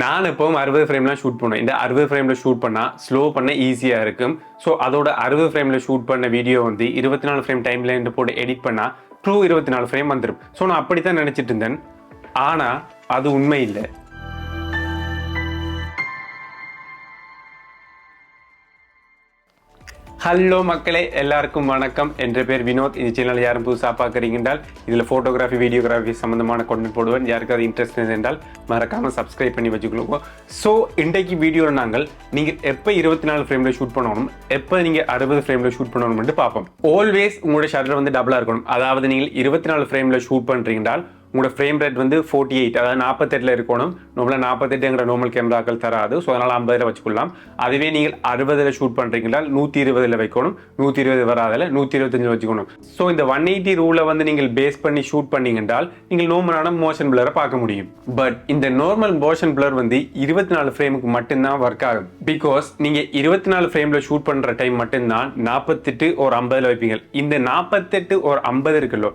நான் எப்பவும் 60 ஃப்ரேம்லாம் ஷூட் பண்ணுவேன். இந்த 60 ஃப்ரேமில் ஷூட் பண்ணால் ஸ்லோ பண்ண ஈஸியாக இருக்கும். ஸோ அதோட 60 ஃப்ரேமில் ஷூட் பண்ண வீடியோ வந்து 24 ஃப்ரேம் டைம்லைன் போட்டு எடிட் பண்ணால் ட்ரூ 24 ஃப்ரேம் வந்துடும். ஸோ நான் அப்படி தான் நினச்சிட்டு இருந்தேன். ஆனால் அது உண்மை இல்லை. ஹலோ மக்களே, எல்லாருக்கும் வணக்கம். என்ற பேர் வினோத். இந்த சேனல் யாரும் புதுசாக பார்க்குறீங்க என்றால் இதில் ஃபோட்டோகிராஃபி வீடியோகிராஃபி சம்மந்தமான கண்டென்ட் போடுவேன். யாருக்காவது இன்ட்ரெஸ்ட் இருந்தால் மறக்காமல் சப்ஸ்கிரைப் பண்ணி வச்சுக்கொள்ளுங்க. ஸோ இன்றைக்கு வீடியோவில் நாங்கள் நீங்கள் எப்போ 24 ஃப்ரேமில் ஷூட் பண்ணணும், எப்போ நீங்கள் 60 ஃப்ரேமில் ஷூட் பண்ணணும்னு பார்ப்போம். ஆல்வேஸ் உங்களோட ஷட்டர் வந்து டபுளாக இருக்கணும். அதாவது நீங்கள் 24 ஃப்ரேமில் ஷூட் பண்ணுறீங்கன்றால் உங்களோட ஃப்ரேம் ரேட் வந்து 48, அதாவது 48 இருக்கணும். நம்மள 48 நார்மல் கேமராக்கள் தராது. ஸோ அதனால் 50 வச்சுக்கொள்ளலாம். அதுவே நீங்கள் 60 ஷூட் பண்ணுறீங்கன்னா 120 வைக்கணும். 120 வராதில் 125 வச்சுக்கணும். ஸோ இந்த 180 ரூலை வந்து நீங்கள் பேஸ் பண்ணி ஷூட் பண்ணீங்கன்றால் நீங்கள் நார்மலான மோஷன் பிளரை பார்க்க முடியும். பட் இந்த நார்மல் மோஷன் பிளர் வந்து 24 ஃப்ரேமுக்கு மட்டும்தான் ஒர்க் ஆகும். பிகாஸ் நீங்கள் 24 ஃப்ரேமில் ஷூட் பண்ணுற டைம் மட்டும்தான் 48 ஒரு 50 வைப்பீங்க. இந்த 48 ஒரு 50 இருக்குல்லோ,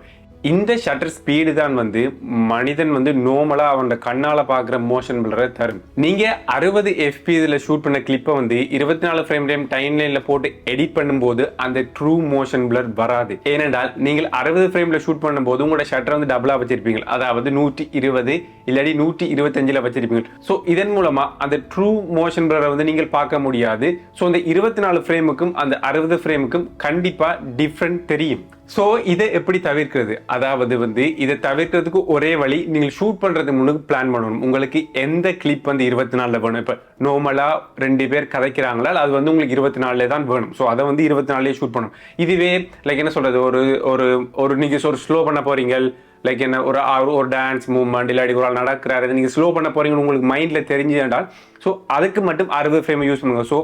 இந்த ஷட்டர் ஸ்பீடு தான் வந்து மனிதன் வந்து நார்மலா அவனோட கண்ணால பாக்குற மோஷன் பிளரை தரும். நீங்க 60 fps ஷூட் பண்ண கிளிப்பை வந்து 24 ஃப்ரேம் டைம்லைன்ல போட்டு எடிட் பண்ணும்போது அந்த ட்ரூ மோஷன் பிளர் வராது. ஏனென்றால் நீங்கள் 60 ஃப்ரேம்ல ஷூட் பண்ணும்போது உங்களோட ஷட்டர் வந்து டபுளா வச்சிருப்பீங்க, அதாவது 120 இல்லாட்டி 125 வச்சிருப்பீங்க. ஸோ இதன் மூலமா அந்த ட்ரூ மோஷன் பிளரை வந்து நீங்கள் பார்க்க முடியாது. ஸோ அந்த 24 ஃப்ரேமுக்கும் அந்த 60 ஃப்ரேமுக்கும் கண்டிப்பா டிஃப்ரெண்ட் தெரியும். ஸோ இதை எப்படி தவிர்க்கிறது? அதாவது வந்து இதை தவிர்க்கிறதுக்கு ஒரே வழி, நீங்கள் ஷூட் பண்றதுக்கு முன்னாடி பிளான் பண்ணணும். உங்களுக்கு எந்த கிளிப் வந்து 24 வேணும். இப்போ நார்மலா 2 பேர் கதைக்கிறாங்களா, அது வந்து உங்களுக்கு 24 தான் வேணும். ஸோ அதை வந்து 24 ஷூட் பண்ணணும். இதுவே லைக் என்ன சொல்றது, ஒரு ஒரு ஒரு நீங்க ஒரு ஸ்லோ பண்ண போறீங்க, லைக் என்ன ஒரு டான்ஸ் மூவ்மெண்ட் இல்லாட்டி ஒரு ஆள் நடக்கிறாரு, நீங்க ஸ்லோ பண்ண போறீங்கன்னு உங்களுக்கு மைண்ட்ல தெரிஞ்சுட்டால் ஸோ அதுக்கு மட்டும் 60 ஃப்ரேம் யூஸ் பண்ணுங்க. ஸோ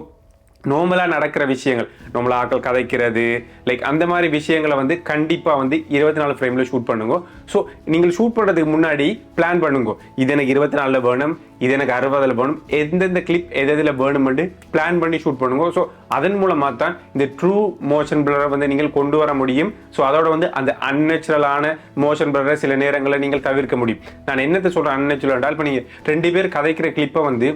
நார்மலாக நடக்கிற விஷயங்கள், நார்மலாக ஆக்கள் கதைக்கிறது, லைக் அந்த மாதிரி விஷயங்களை வந்து கண்டிப்பாக வந்து 24 ஃப்ரேமில் ஷூட் பண்ணுங்க. ஸோ நீங்கள் ஷூட் பண்ணுறதுக்கு முன்னாடி பிளான் பண்ணுங்க, இது எனக்கு 24 வேணும், இது எனக்கு 60 வேணும், எந்தெந்த கிளிப் எதில் வேணும்னு பிளான் பண்ணி ஷூட் பண்ணுங்க. ஸோ அதன் மூலமாக தான் இந்த ட்ரூ மோஷன் பிளரை வந்து நீங்கள் கொண்டு வர முடியும். ஸோ அதோட வந்து அந்த அன்நேச்சுரலான மோஷன் பிளரை சில நேரங்களில் நீங்கள் தவிர்க்க முடியும். நான் என்னத்தை சொல்கிறேன் அன்நேச்சுரல் என்றால், இப்போ நீங்கள் 2 பேர் கதைக்கிற கிளிப்பை வந்து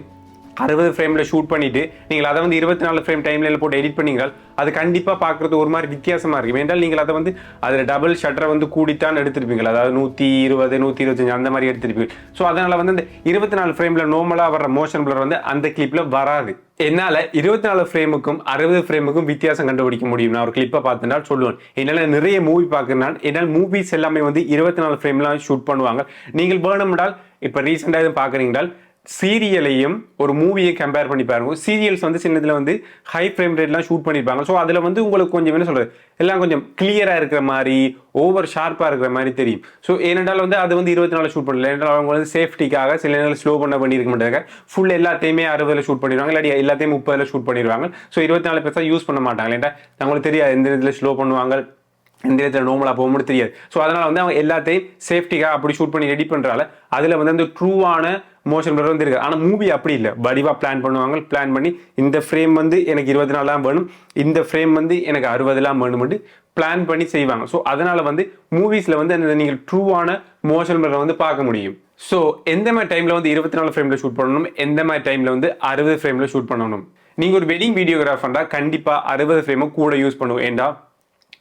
60 ஃப்ரேமில் ஷூட் பண்ணிட்டு நீங்கள் அதை வந்து 24 ஃப்ரேம் டைம்லைனில் போட்டு எடிட் பண்ணீங்கள், அது கண்டிப்பாக பார்க்குறது ஒரு மாதிரி வித்தியாசமாக இருக்கும். ஏன்றால் நீங்கள் அதை வந்து அதில் டபுள் ஷட்டரை வந்து கூடித்தான் எடுத்திருப்பீங்க, அதாவது 120 125 அந்த மாதிரி எடுத்திருப்பீங்க. ஸோ அதனால் வந்து அந்த 24 ஃப்ரேமில் நார்மலாக வர மோஷன் பிளர் வந்து அந்த கிளிப்பில் வராது. என்னால் 24 ஃப்ரேமுக்கும் 60 ஃப்ரேமுக்கும் வித்தியாசம் கண்டுபிடிக்க முடியும். நான் ஒரு கிளிப்பை பார்த்துனால் சொல்லுவேன். என்னால் நிறைய மூவி பார்க்கறதுனால என்னால் மூவிஸ் எல்லாமே வந்து 24 ஃப்ரேம்லாம் ஷூட் பண்ணுவாங்க. நீங்கள் வேணும்னால் இப்போ ரீசெண்டாக எதுவும் பார்க்குறீங்கனால் சீரியலையும் ஒரு மூவியை கம்பேர் பண்ணி பாருங்க. சீரியல்ஸ் வந்து சின்னதில் வந்து ஹை ஃப்ரேம் ரேட்லாம் ஷூட் பண்ணியிருப்பாங்க. ஸோ அதில் வந்து உங்களுக்கு கொஞ்சம் என்ன சொல்கிறது, எல்லாம் கொஞ்சம் கிளியராக இருக்கிற மாதிரி, ஓவர் ஷார்ப்பாக இருக்கிற மாதிரி தெரியும். ஸோ ஏனென்றால் வந்து அது வந்து 24 ஷூட் பண்ணல, ஏன்றால் அவங்க வந்து சேஃப்டிக்காக சில நேரம் ஸ்லோ பண்ண பண்ணியிருக்க மாட்டாங்க. ஃபுல் எல்லாத்தையுமே 60 ஷூட் பண்ணிடுவாங்க, இல்லாட்டி எல்லாத்தையும் 30 ஷூட் பண்ணிடுவாங்க. ஸோ 24 பெருசாக யூஸ் பண்ண மாட்டாங்க. ஏன்டா அவங்களுக்கு தெரியாது எந்த இடத்துல ஸ்லோ பண்ணுவாங்க, எந்த இடத்துல நார்மலாக போகும்போது தெரியாது. ஸோ அதனால் வந்து அவங்க எல்லாத்தையும் சேஃப்டிக்காக அப்படி ஷூட் பண்ணி ரெடி பண்ணுறால அதில் வந்து அந்த ட்ரூவான மோஷன் பிளர் வந்து இருக்கு. ஆனால் மூவி அப்படி இல்லை, வடிவாக பிளான் பண்ணுவாங்க. பிளான் பண்ணி இந்த ஃப்ரேம் வந்து எனக்கு 24 வேணும், இந்த ஃப்ரேம் வந்து எனக்கு 60 வேணும்னு பிளான் பண்ணி செய்வாங்க. ஸோ அதனால வந்து மூவிஸில் வந்து அந்த நீங்கள் ட்ரூவான மோஷன் பிளரை வந்து பார்க்க முடியும். ஸோ எந்த மாதிரி டைமில் வந்து 24 ஃப்ரேமில் ஷூட் பண்ணணும், எந்த மாதிரி டைமில் வந்து 60 ஃப்ரேமில் ஷூட் பண்ணணும். நீங்கள் ஒரு வெட்டிங் வீடியோகிராஃபர்னா கண்டிப்பாக 60 ஃப்ரேமை கூட யூஸ் பண்ணுவோம். ஏண்டா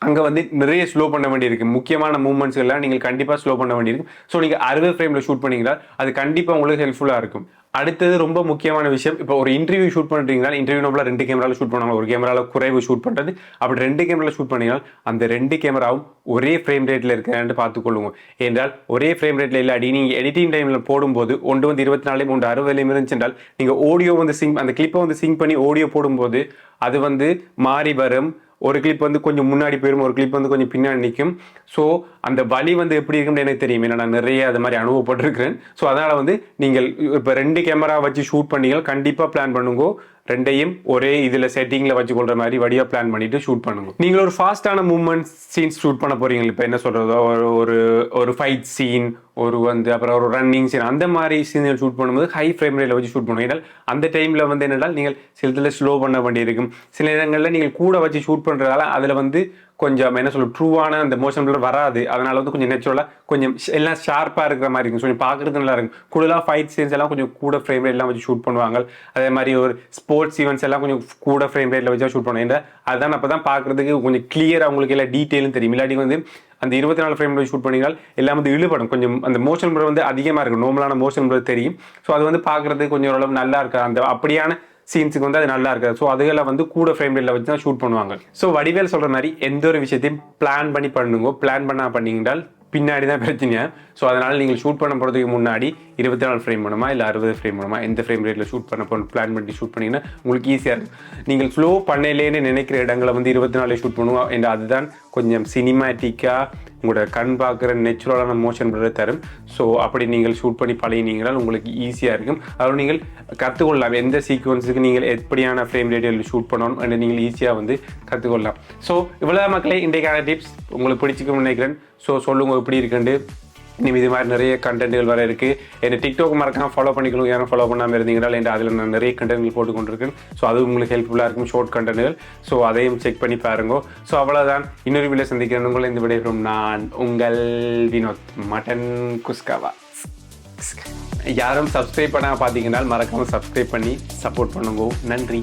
அங்கே வந்து நிறைய ஸ்லோ பண்ண வேண்டியிருக்கு, முக்கியமான மூமெண்ட்ஸ் எல்லாம் நீங்கள் கண்டிப்பாக ஸ்லோ பண்ண வேண்டியிருக்கும். ஸோ நீங்கள் 60 ஃப்ரேமில் ஷூட் பண்ணிங்கன்னா அது கண்டிப்பாக உங்களுக்கு ஹெல்ப்ஃபுல்லாக இருக்கும். அடுத்தது ரொம்ப முக்கியமான விஷயம், இப்போ ஒரு இன்டர்வியூ ஷூட் பண்ணுறீங்கன்னா இன்டர்வியூ நம்மள 2 கேமராவில் ஷூட் பண்ணுவாங்க. ஒரு கேமராவில் குறைவு ஷூட் பண்ணுறது, அப்படி 2 கேமராவில் ஷூட் பண்ணிங்கன்னா அந்த 2 கேமராவும் ஒரே ஃப்ரேம் ரேட்டில் இருக்கிறான்னு பார்த்துக்கொள்ளுங்க. என்றால் ஒரே ஃப்ரேம் ரேட்டில் இல்லாட்டி நீங்கள் எடிட்டிங் டைமில் போடும்போது ஒன்று வந்து 24 ஒன்று 60 இருந்துச்சு என்றால் நீங்கள் ஆடியோ வந்து அந்த கிளிப்பை வந்து சிங்க் பண்ணி ஆடியோ போடும்போது அது வந்து மாறி வரும். ஒரு கிளிப் வந்து கொஞ்சம் முன்னாடி போயிடும், ஒரு கிளிப் வந்து கொஞ்சம் பின்னாடி நிற்கும். ஸோ அந்த வலி வந்து எப்படி இருக்குன்னு எனக்கு தெரியும், ஏன்னா நான் நிறைய அது மாதிரி அனுபவப்பட்டிருக்கிறேன். ஸோ அதனால் வந்து நீங்கள் இப்போ 2 கேமரா வச்சு ஷூட் பண்ணீங்க, கண்டிப்பாக பிளான் பண்ணுங்க 2யும் ஒரே இதில் செட்டிங்கில் வச்சுக்கொள்கிற மாதிரி வடியாக பிளான் பண்ணிட்டு ஷூட் பண்ணுங்க. நீங்கள் ஒரு ஃபாஸ்ட்டான மூவ்மெண்ட் சீன்ஸ் ஷூட் பண்ண போறீங்க, இப்போ என்ன சொல்கிறதோ ஒரு ஒரு ஃபைட் சீன், ஒரு வந்து அப்புறம் ஒரு ரன்னிங் சீன், அந்த மாதிரி சீன்கள் ஷூட் பண்ணும்போது ஹை ஃப்ரேம் ரேட்டில் வச்சு ஷூட் பண்ணுவோம். ஏன்னால் அந்த டைமில் வந்து என்னென்னால் நீங்கள் சில இதில் ஸ்லோ பண்ண வேண்டியிருக்கும். சில நேரங்களில் நீங்கள் கூட வச்சு ஷூட் பண்ணுறதால அதில் வந்து கொஞ்சம் என்ன சொல்ல ட்ரூவான அந்த மோஷன் பிளர் வராது. அதனால வந்து கொஞ்சம் நேச்சுரலாக கொஞ்சம் எல்லாம் ஷார்ப்பாக இருக்கிற மாதிரி இருக்கும். கொஞ்சம் பார்க்குறது நல்லா இருக்கும். கூடுதலாக ஃபைட் சீன்ஸ் எல்லாம் கொஞ்சம் கூட ஃப்ரேம் ரேட் எல்லாம் வச்சு ஷூட் பண்ணுவாங்க. அதே மாதிரி ஒரு ஸ்போர்ட்ஸ் ஈவெண்ட்ஸ் எல்லாம் கொஞ்சம் கூட ஃப்ரேம் ரேட்டில் வச்சா ஷூட் பண்ணுவாங்க. அதுதான் அப்போ தான் பார்க்குறதுக்கு கொஞ்சம் கிளியராக உங்களுக்கு எல்லாம் டீட்டெயிலும் தெரியும். இல்லாட்டி வந்து அந்த 24 ஃப்ரேமில் ஷூட் பண்ணினால் எல்லாம் வந்து இழுபடும். கொஞ்சம் அந்த மோஷன் பிளர் வந்து அதிகமாக இருக்கும். நார்மலான மோஷன் பிளர் தெரியும். ஸோ அது வந்து பார்க்குறதுக்கு கொஞ்சம் ஓரளவு நல்லா இருக்கு. அந்த அப்படியான சீன்ஸுக்கு வந்து அது நல்லா இருக்காது. ஸோ அதுகளை வந்து கூட ஃப்ரேம் ரேட்டில் வச்சு தான் ஷூட் பண்ணுவாங்க. ஸோ வடிவேல் சொல்கிற மாதிரி எந்த ஒரு விஷயத்தையும் பிளான் பண்ணி பண்ணுங்க. பிளான் பண்ணீங்கன்றால் பின்னாடி தான் பிரச்சனையா. ஸோ அதனால் நீங்கள் ஷூட் பண்ண போகிறதுக்கு முன்னாடி 24 ஃப்ரேம் வேணுமா இல்லை 60 ஃப்ரேம் வேணுமா, எந்த ஃப்ரேம் ரேட்டில் ஷூட் பண்ண போகணும் பிளான் பண்ணி ஷூட் பண்ணிங்கன்னா உங்களுக்கு ஈஸியாக இருக்கும். நீங்கள் ஸ்லோ பண்ணலேன்னு நினைக்கிற இடங்களை வந்து 24 ஷூட் பண்ணுவோம் என்ற அதுதான் கொஞ்சம் சினிமேட்டிக்காக உங்களோட கண் பார்க்குற நேச்சுரலான மோஷன் பிளர் தரும். ஸோ அப்படி நீங்கள் ஷூட் பண்ணி பழகினீங்கனால் உங்களுக்கு ஈஸியாக இருக்கும். அதோடு நீங்கள் கற்றுக்கொள்ளலாம் எந்த சீக்வன்ஸுக்கு நீங்கள் எப்படியான ஃப்ரேம் ரேட்டில் ஷூட் பண்ணணும் என்று நீங்கள் ஈஸியாக வந்து கற்றுக்கொள்ளலாம். ஸோ இவ்வளோ மக்களே இன்றைக்கான டிப்ஸ் உங்களுக்கு பிடிச்சிக்கும்னு நினைக்கிறேன். ஸோ சொல்லுங்கள் எப்படி இருக்குண்டு. இனிமேல் இது மாதிரி நிறைய கண்டென்ட்கள் வர இருக்குது. என்னை டிக்டாக் மறக்காம ஃபாலோ பண்ணிக்கணும். யாரும் ஃபாலோ பண்ணாமல் இருந்தீங்கனால என் அதில் நான் நிறைய கண்டென்ட்கள் போட்டு கொண்டிருக்கேன். ஸோ அது உங்களுக்கு ஹெல்ப்ஃபுல்லாக இருக்கும், ஷார்ட் கண்டென்ட்கள். ஸோ அதையும் செக் பண்ணி பாருங்க. ஸோ அவ்வளோதான், இன்னொரு வீடியோ சந்திக்கிறேன். உங்களை இந்த வீடியோ நான் உங்கள் வினோத் மட்டன் குஸ்காவா. யாரும் சப்ஸ்கிரைப் பண்ணால் பார்த்தீங்கன்னா மறக்காமல் சப்ஸ்கிரைப் பண்ணி சப்போர்ட் பண்ணுங்க. நன்றி.